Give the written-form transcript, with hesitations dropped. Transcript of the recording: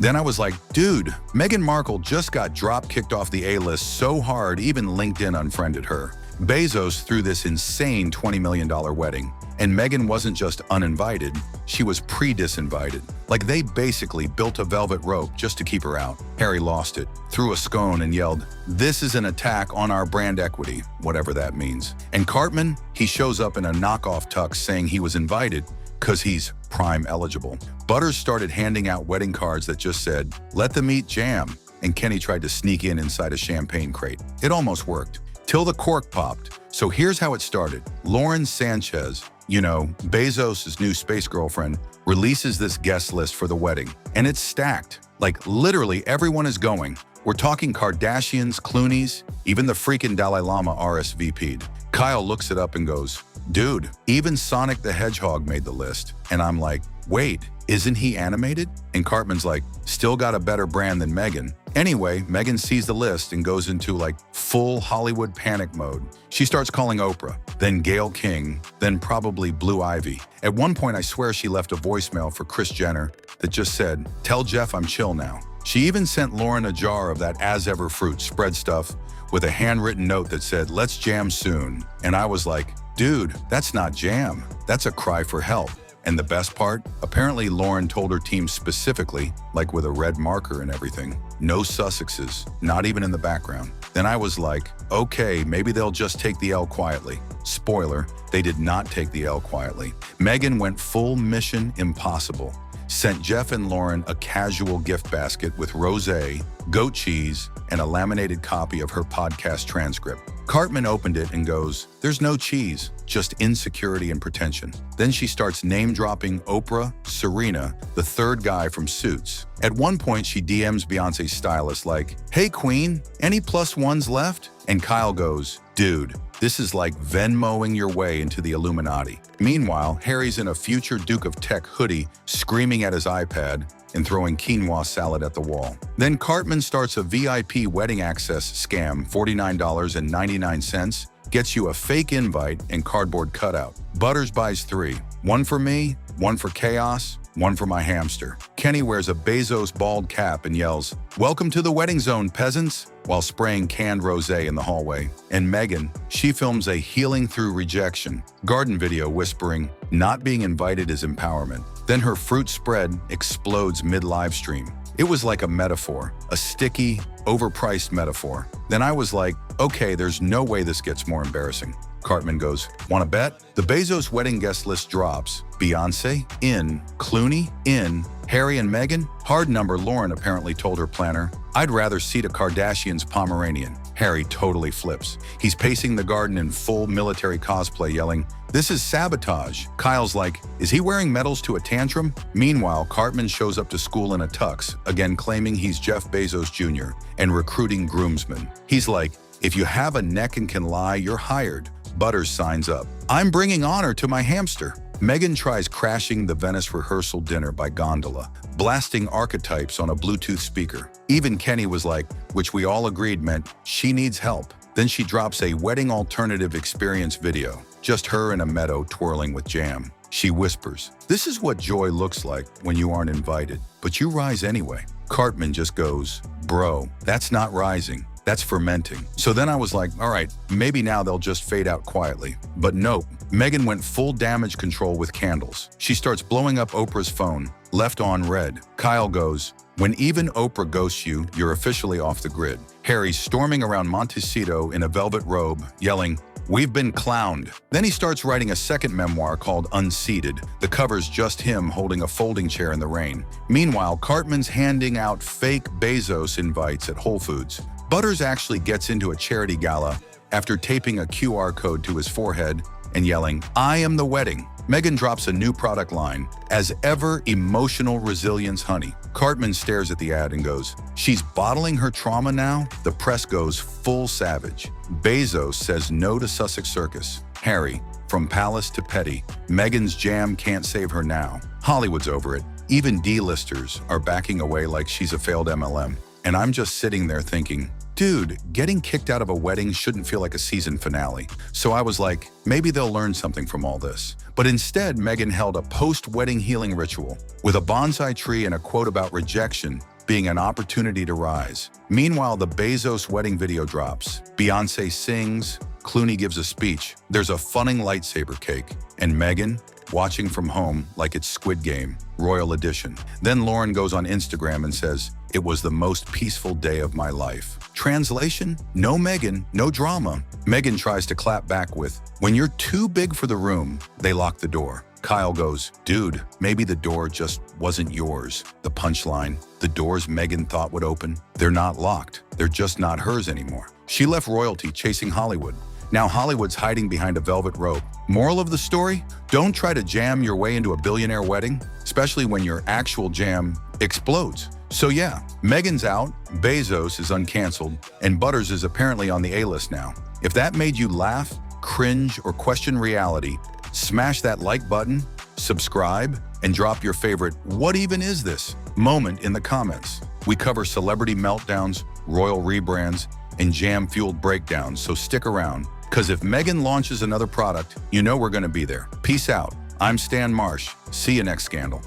Then I was like, dude, Meghan Markle just got drop-kicked off the A-list so hard even LinkedIn unfriended her. Bezos threw this insane $20 million wedding. And Meghan wasn't just uninvited, she was pre-disinvited. Like they basically built a velvet rope just to keep her out. Harry lost it, threw a scone and yelled, "This is an attack on our brand equity," whatever that means. And Cartman, he shows up in a knockoff tux saying he was invited because he's prime eligible. Butters started handing out wedding cards that just said, "Let them eat jam," and Kenny tried to sneak in inside a champagne crate. It almost worked, till the cork popped. So here's how it started. Lauren Sanchez, Bezos' new space girlfriend, releases this guest list for the wedding. And it's stacked. Like literally everyone is going. We're talking Kardashians, Clooney's, even the freaking Dalai Lama RSVP'd. Kyle looks it up and goes, "Dude, even Sonic the Hedgehog made the list." And I'm like, wait, isn't he animated? And Cartman's like, still got a better brand than Meghan. Anyway, Meghan sees the list and goes into like full Hollywood panic mode. She starts calling Oprah, then Gayle King, then probably Blue Ivy. At one point, I swear she left a voicemail for Kris Jenner that just said, "Tell Jeff I'm chill now." She even sent Lauren a jar of that as-ever fruit spread stuff with a handwritten note that said, "Let's jam soon." And I was like, dude, that's not jam. That's a cry for help. And the best part? Apparently Lauren told her team specifically, like with a red marker and everything, no Sussexes, not even in the background. Then I was like, okay, maybe they'll just take the L quietly. Spoiler, they did not take the L quietly. Meghan went full Mission Impossible. Sent Jeff and Lauren a casual gift basket with rosé, goat cheese, and a laminated copy of her podcast transcript. Cartman opened it and goes, "There's no cheese, just insecurity and pretension." Then she starts name-dropping Oprah, Serena, the third guy from Suits. At one point, she DMs Beyonce's stylist like, "Hey queen, any plus ones left?" And Kyle goes, "Dude, this is like Venmoing your way into the Illuminati." Meanwhile, Harry's in a future Duke of Tech hoodie, screaming at his iPad and throwing quinoa salad at the wall. Then Cartman starts a VIP wedding access scam, $49.99, gets you a fake invite and cardboard cutout. Butters buys 3, one for me, one for Chaos, one for my hamster. Kenny wears a Bezos bald cap and yells, "Welcome to the wedding zone, peasants," while spraying canned rosé in the hallway. And Meghan, she films a healing through rejection garden video whispering, "Not being invited is empowerment." Then her fruit spread explodes mid-live stream. It was like a metaphor, a sticky, overpriced metaphor. Then I was like, okay, there's no way this gets more embarrassing. Cartman goes, "Wanna bet?" The Bezos wedding guest list drops. Beyonce, in. Clooney, in. Harry and Meghan, hard number. Lauren apparently told her planner, "I'd rather seat a Kardashian's Pomeranian." Harry totally flips. He's pacing the garden in full military cosplay, yelling, "This is sabotage." Kyle's like, is he wearing medals to a tantrum? Meanwhile, Cartman shows up to school in a tux, again claiming he's Jeff Bezos Jr. and recruiting groomsmen. He's like, if you have a neck and can lie, you're hired. Butters signs up. "I'm bringing honor to my hamster." Meghan tries crashing the Venice rehearsal dinner by gondola, blasting archetypes on a Bluetooth speaker. Even Kenny was like, which we all agreed meant she needs help. Then she drops a wedding alternative experience video, just her in a meadow twirling with jam. She whispers, "This is what joy looks like when you aren't invited, but you rise anyway." Cartman just goes, "Bro, that's not rising. That's fermenting." So then I was like, all right, maybe now they'll just fade out quietly. But nope, Meghan went full damage control with candles. She starts blowing up Oprah's phone, left on red. Kyle goes, "When even Oprah ghosts you, you're officially off the grid." Harry's storming around Montecito in a velvet robe, yelling, "We've been clowned." Then he starts writing a second memoir called Unseated. The cover's just him holding a folding chair in the rain. Meanwhile, Cartman's handing out fake Bezos invites at Whole Foods. Butters actually gets into a charity gala after taping a QR code to his forehead and yelling, "I am the wedding." Meghan drops a new product line, "As ever, emotional resilience honey." Cartman stares at the ad and goes, "She's bottling her trauma now?" The press goes full savage. Bezos says no to Sussex Circus. Harry, from palace to petty, Meghan's jam can't save her now. Hollywood's over it. Even D-listers are backing away like she's a failed MLM. And I'm just sitting there thinking, dude, getting kicked out of a wedding shouldn't feel like a season finale. So I was like, maybe they'll learn something from all this. But instead, Meghan held a post-wedding healing ritual with a bonsai tree and a quote about rejection being an opportunity to rise. Meanwhile, the Bezos wedding video drops. Beyoncé sings, Clooney gives a speech, there's a funning lightsaber cake, and Meghan, watching from home like it's Squid Game, Royal Edition. Then Lauren goes on Instagram and says, "It was the most peaceful day of my life." Translation? No Meghan, no drama. Meghan tries to clap back with, "When you're too big for the room, they lock the door." Kyle goes, "Dude, maybe the door just wasn't yours." The punchline, the doors Meghan thought would open, they're not locked. They're just not hers anymore. She left royalty chasing Hollywood. Now Hollywood's hiding behind a velvet rope. Moral of the story? Don't try to jam your way into a billionaire wedding, especially when your actual jam explodes. So yeah, Meghan's out, Bezos is uncanceled, and Butters is apparently on the A-list now. If that made you laugh, cringe, or question reality, smash that like button, subscribe, and drop your favorite "what even is this" moment in the comments. We cover celebrity meltdowns, royal rebrands, and jam-fueled breakdowns, so stick around. Because if Meghan launches another product, you know we're going to be there. Peace out. I'm Stan Marsh. See you next scandal.